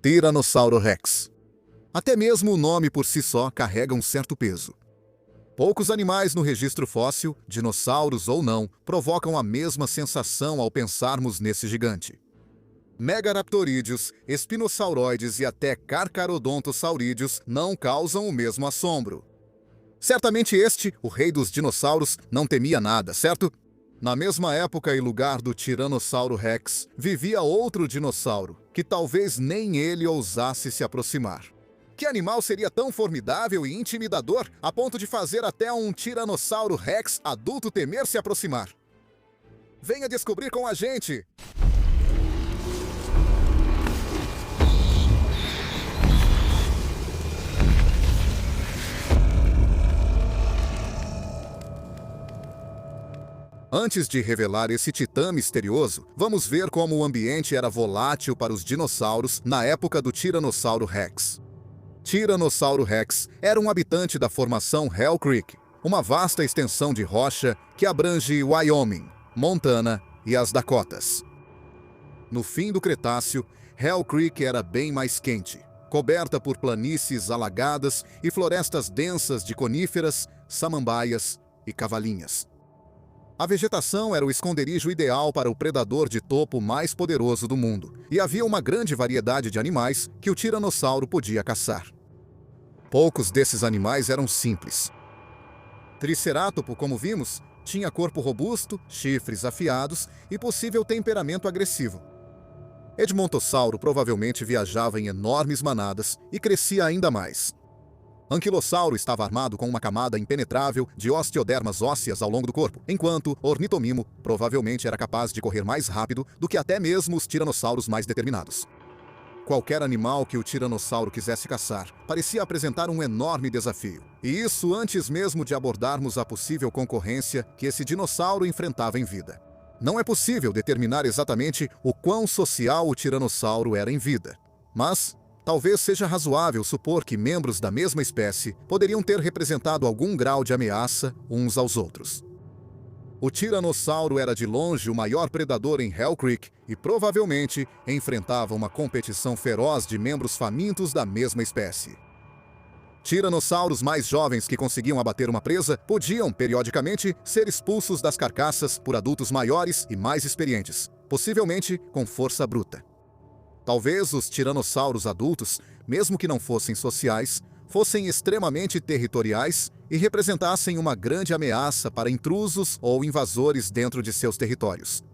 Tiranossauro Rex. Até mesmo o nome por si só carrega um certo peso. Poucos animais no registro fóssil, dinossauros ou não, provocam a mesma sensação ao pensarmos nesse gigante. Megaraptorídeos, espinossauroides e até carcarodontosaurídeos não causam o mesmo assombro. Certamente este, o rei dos dinossauros, não temia nada, certo? Na mesma época e lugar do Tiranossauro Rex, vivia outro dinossauro, que talvez nem ele ousasse se aproximar. Que animal seria tão formidável e intimidador a ponto de fazer até um Tiranossauro Rex adulto temer se aproximar? Venha descobrir com a gente! Antes de revelar esse titã misterioso, vamos ver como o ambiente era volátil para os dinossauros na época do Tiranossauro Rex. Tiranossauro Rex era um habitante da formação Hell Creek, uma vasta extensão de rocha que abrange Wyoming, Montana e as Dakotas. No fim do Cretáceo, Hell Creek era bem mais quente, coberta por planícies alagadas e florestas densas de coníferas, samambaias e cavalinhas. A vegetação era o esconderijo ideal para o predador de topo mais poderoso do mundo, e havia uma grande variedade de animais que o tiranossauro podia caçar. Poucos desses animais eram simples. Tricerátopo, como vimos, tinha corpo robusto, chifres afiados e possível temperamento agressivo. Edmontossauro provavelmente viajava em enormes manadas e crescia ainda mais. Anquilossauro estava armado com uma camada impenetrável de osteodermas ósseas ao longo do corpo, enquanto Ornitomimo provavelmente era capaz de correr mais rápido do que até mesmo os tiranossauros mais determinados. Qualquer animal que o tiranossauro quisesse caçar parecia apresentar um enorme desafio, e isso antes mesmo de abordarmos a possível concorrência que esse dinossauro enfrentava em vida. Não é possível determinar exatamente o quão social o tiranossauro era em vida, mas talvez seja razoável supor que membros da mesma espécie poderiam ter representado algum grau de ameaça uns aos outros. O tiranossauro era de longe o maior predador em Hell Creek e provavelmente enfrentava uma competição feroz de membros famintos da mesma espécie. Tiranossauros mais jovens que conseguiam abater uma presa podiam, periodicamente, ser expulsos das carcaças por adultos maiores e mais experientes, possivelmente com força bruta. Talvez os tiranossauros adultos, mesmo que não fossem sociais, fossem extremamente territoriais e representassem uma grande ameaça para intrusos ou invasores dentro de seus territórios.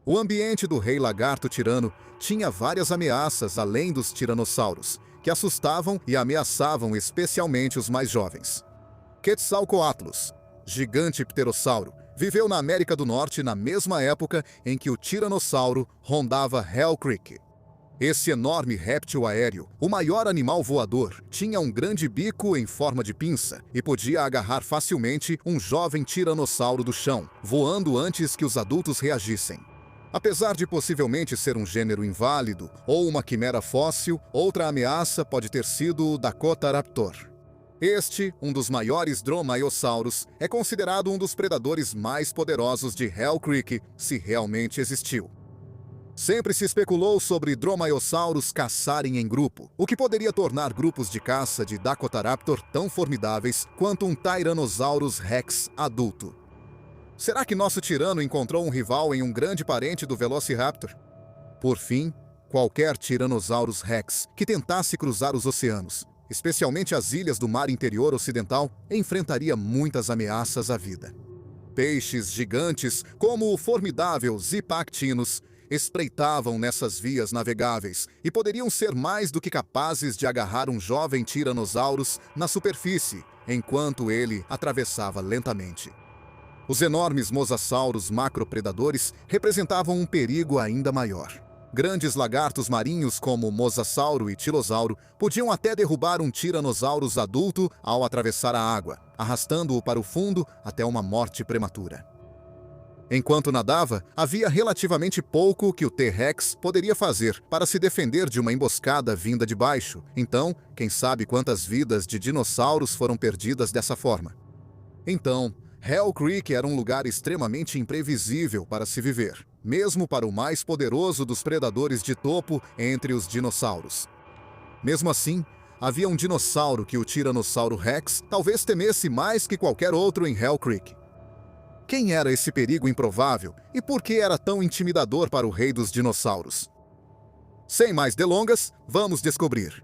O ambiente do rei lagarto tirano tinha várias ameaças além dos tiranossauros, que assustavam e ameaçavam especialmente os mais jovens. Quetzalcoatlus, gigante pterossauro, viveu na América do Norte na mesma época em que o tiranossauro rondava Hell Creek. Esse enorme réptil aéreo, o maior animal voador, tinha um grande bico em forma de pinça e podia agarrar facilmente um jovem tiranossauro do chão, voando antes que os adultos reagissem. Apesar de possivelmente ser um gênero inválido ou uma quimera fóssil, outra ameaça pode ter sido o Dakotaraptor. Este, um dos maiores dromaiosauros, é considerado um dos predadores mais poderosos de Hell Creek, se realmente existiu. Sempre se especulou sobre dromaiosauros caçarem em grupo, o que poderia tornar grupos de caça de Dakotaraptor tão formidáveis quanto um Tyrannosaurus Rex adulto. Será que nosso tirano encontrou um rival em um grande parente do Velociraptor? Por fim, qualquer Tyrannosaurus Rex que tentasse cruzar os oceanos, especialmente as ilhas do Mar Interior Ocidental, enfrentaria muitas ameaças à vida. Peixes gigantes, como o formidável Zipactinus, espreitavam nessas vias navegáveis e poderiam ser mais do que capazes de agarrar um jovem Tyrannosaurus na superfície, enquanto ele atravessava lentamente. Os enormes mosassauros macropredadores representavam um perigo ainda maior. Grandes lagartos marinhos como Mosasauro e Tilosauro podiam até derrubar um Tyrannosaurus adulto ao atravessar a água, arrastando-o para o fundo até uma morte prematura. Enquanto nadava, havia relativamente pouco que o T-Rex poderia fazer para se defender de uma emboscada vinda de baixo. Então, quem sabe quantas vidas de dinossauros foram perdidas dessa forma. Então, Hell Creek era um lugar extremamente imprevisível para se viver. mesmo para o mais poderoso dos predadores de topo entre os dinossauros. Mesmo assim, havia um dinossauro que o Tiranossauro Rex talvez temesse mais que qualquer outro em Hell Creek. Quem era esse perigo improvável e por que era tão intimidador para o rei dos dinossauros? Sem mais delongas, vamos descobrir.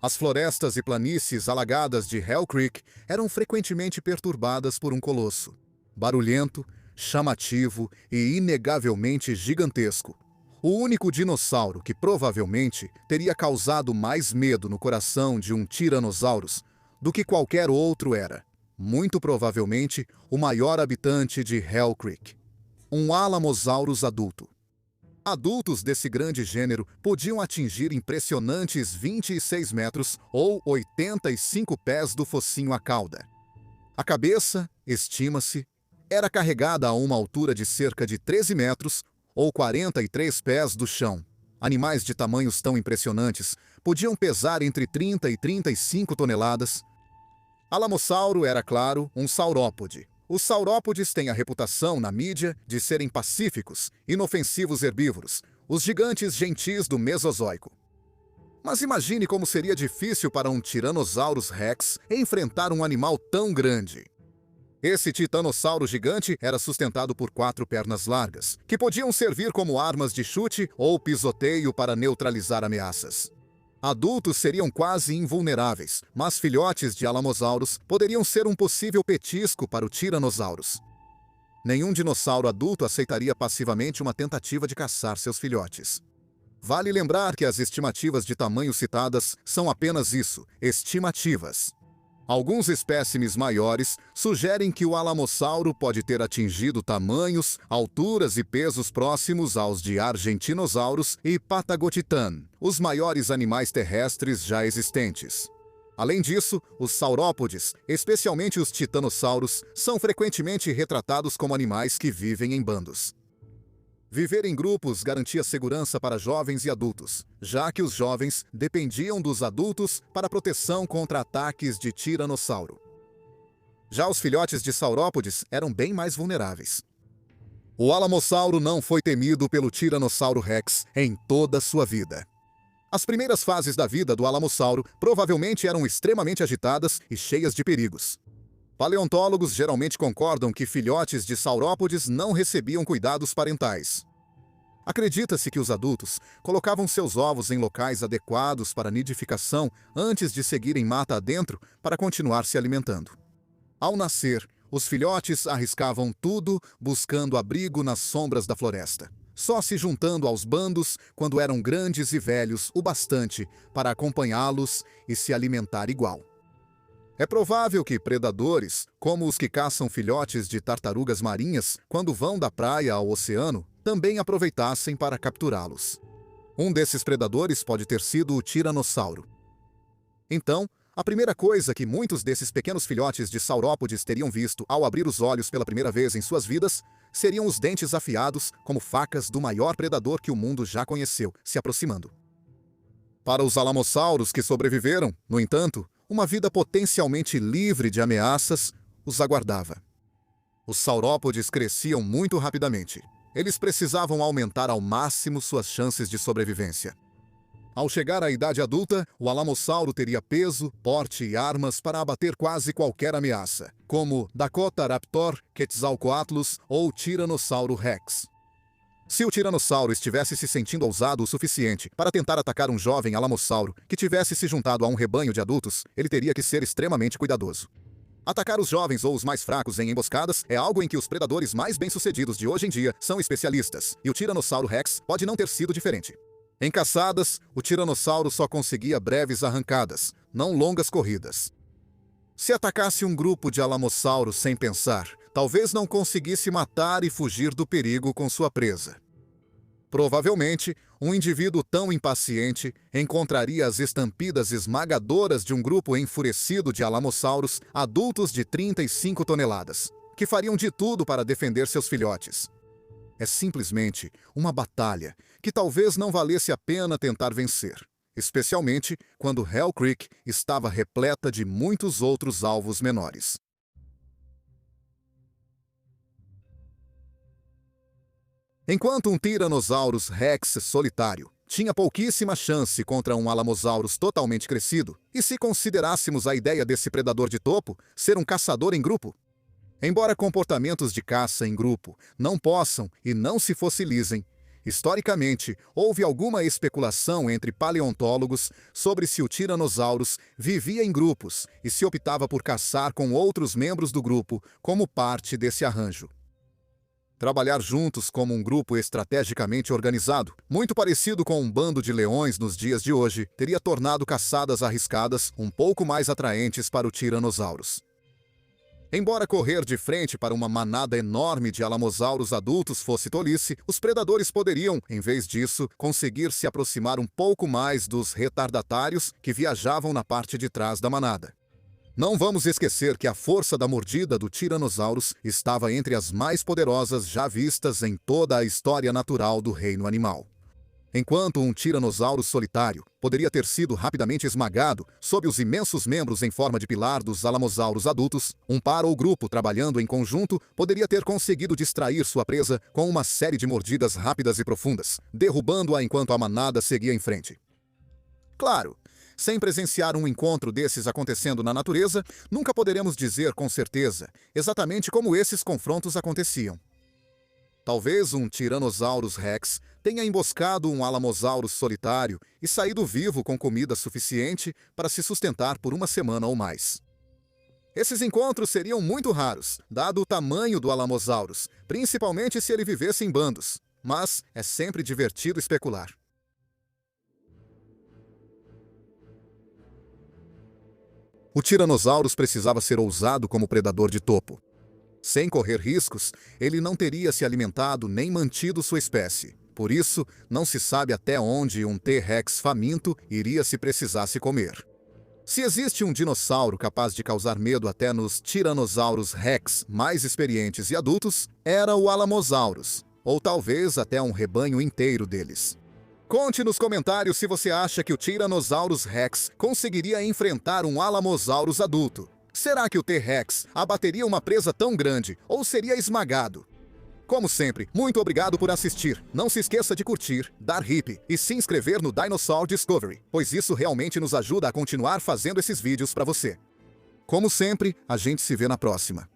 As florestas e planícies alagadas de Hell Creek eram frequentemente perturbadas por um colosso, barulhento, chamativo e inegavelmente gigantesco. O único dinossauro que provavelmente teria causado mais medo no coração de um Tyrannosaurus do que qualquer outro era, muito provavelmente, o maior habitante de Hell Creek, um Alamosaurus adulto. Adultos desse grande gênero podiam atingir impressionantes 26 metros ou 85 pés do focinho à cauda. A cabeça, estima-se, era carregada a uma altura de cerca de 13 metros ou 43 pés do chão. Animais de tamanhos tão impressionantes podiam pesar entre 30 e 35 toneladas. Alamossauro era, claro, um saurópode. Os saurópodes têm a reputação na mídia de serem pacíficos, inofensivos herbívoros, os gigantes gentis do Mesozoico. Mas imagine como seria difícil para um Tyrannosaurus Rex enfrentar um animal tão grande. Esse titanossauro gigante era sustentado por 4 pernas largas, que podiam servir como armas de chute ou pisoteio para neutralizar ameaças. Adultos seriam quase invulneráveis, mas filhotes de Alamosaurus poderiam ser um possível petisco para o Tyrannosaurus. Nenhum dinossauro adulto aceitaria passivamente uma tentativa de caçar seus filhotes. Vale lembrar que as estimativas de tamanho citadas são apenas isso, estimativas. Alguns espécimes maiores sugerem que o Alamossauro pode ter atingido tamanhos, alturas e pesos próximos aos de Argentinosaurus e Patagotitan, os maiores animais terrestres já existentes. Além disso, os saurópodes, especialmente os titanossauros, são frequentemente retratados como animais que vivem em bandos. Viver em grupos garantia segurança para jovens e adultos, já que os jovens dependiam dos adultos para proteção contra ataques de tiranossauro. Já os filhotes de saurópodes eram bem mais vulneráveis. O Alamossauro não foi temido pelo Tiranossauro Rex em toda a sua vida. As primeiras fases da vida do Alamossauro provavelmente eram extremamente agitadas e cheias de perigos. Paleontólogos geralmente concordam que filhotes de saurópodes não recebiam cuidados parentais. Acredita-se que os adultos colocavam seus ovos em locais adequados para nidificação antes de seguirem mata adentro para continuar se alimentando. Ao nascer, os filhotes arriscavam tudo buscando abrigo nas sombras da floresta, só se juntando aos bandos quando eram grandes e velhos o bastante para acompanhá-los e se alimentar igual. É provável que predadores, como os que caçam filhotes de tartarugas marinhas quando vão da praia ao oceano, também aproveitassem para capturá-los. Um desses predadores pode ter sido o tiranossauro. Então, a primeira coisa que muitos desses pequenos filhotes de saurópodes teriam visto ao abrir os olhos pela primeira vez em suas vidas seriam os dentes afiados como facas do maior predador que o mundo já conheceu, se aproximando. Para os alamossauros que sobreviveram, no entanto, uma vida potencialmente livre de ameaças os aguardava. Os saurópodes cresciam muito rapidamente. Eles precisavam aumentar ao máximo suas chances de sobrevivência. Ao chegar à idade adulta, o alamossauro teria peso, porte e armas para abater quase qualquer ameaça, como Dakotaraptor, Quetzalcoatlus ou Tiranossauro Rex. Se o tiranossauro estivesse se sentindo ousado o suficiente para tentar atacar um jovem alamossauro que tivesse se juntado a um rebanho de adultos, ele teria que ser extremamente cuidadoso. Atacar os jovens ou os mais fracos em emboscadas é algo em que os predadores mais bem-sucedidos de hoje em dia são especialistas, e o Tiranossauro Rex pode não ter sido diferente. Em caçadas, o tiranossauro só conseguia breves arrancadas, não longas corridas. Se atacasse um grupo de alamossauros sem pensar, talvez não conseguisse matar e fugir do perigo com sua presa. Provavelmente, um indivíduo tão impaciente encontraria as estampidas esmagadoras de um grupo enfurecido de alamossauros adultos de 35 toneladas, que fariam de tudo para defender seus filhotes. É simplesmente uma batalha que talvez não valesse a pena tentar vencer, especialmente quando Hell Creek estava repleta de muitos outros alvos menores. Enquanto um Tyrannosaurus Rex solitário tinha pouquíssima chance contra um Alamosaurus totalmente crescido, e se considerássemos a ideia desse predador de topo ser um caçador em grupo. Embora comportamentos de caça em grupo não possam e não se fossilizem, historicamente houve alguma especulação entre paleontólogos sobre se o Tyrannosaurus vivia em grupos e se optava por caçar com outros membros do grupo como parte desse arranjo. Trabalhar juntos como um grupo estrategicamente organizado, muito parecido com um bando de leões nos dias de hoje, teria tornado caçadas arriscadas um pouco mais atraentes para o Tyrannosaurus. Embora correr de frente para uma manada enorme de Alamosaurus adultos fosse tolice, os predadores poderiam, em vez disso, conseguir se aproximar um pouco mais dos retardatários que viajavam na parte de trás da manada. Não vamos esquecer que a força da mordida do Tyrannosaurus estava entre as mais poderosas já vistas em toda a história natural do reino animal. Enquanto um Tyrannosaurus solitário poderia ter sido rapidamente esmagado sob os imensos membros em forma de pilar dos Alamosaurus adultos, um par ou grupo trabalhando em conjunto poderia ter conseguido distrair sua presa com uma série de mordidas rápidas e profundas, derrubando-a enquanto a manada seguia em frente. Claro, sem presenciar um encontro desses acontecendo na natureza, nunca poderemos dizer com certeza exatamente como esses confrontos aconteciam. Talvez um Tyrannosaurus Rex tenha emboscado um Alamosaurus solitário e saído vivo com comida suficiente para se sustentar por uma semana ou mais. Esses encontros seriam muito raros, dado o tamanho do Alamosaurus, principalmente se ele vivesse em bandos, mas é sempre divertido especular. O Tyrannosaurus precisava ser ousado como predador de topo. Sem correr riscos, ele não teria se alimentado nem mantido sua espécie. Por isso, não se sabe até onde um T-Rex faminto iria se precisasse comer. Se existe um dinossauro capaz de causar medo até nos Tyrannosaurus Rex mais experientes e adultos, era o Alamosaurus, ou talvez até um rebanho inteiro deles. Conte nos comentários se você acha que o Tyrannosaurus Rex conseguiria enfrentar um Alamosaurus adulto. Será que o T-Rex abateria uma presa tão grande ou seria esmagado? Como sempre, muito obrigado por assistir. Não se esqueça de curtir, dar hip e se inscrever no Dinosaur Discovery, pois isso realmente nos ajuda a continuar fazendo esses vídeos para você. Como sempre, a gente se vê na próxima.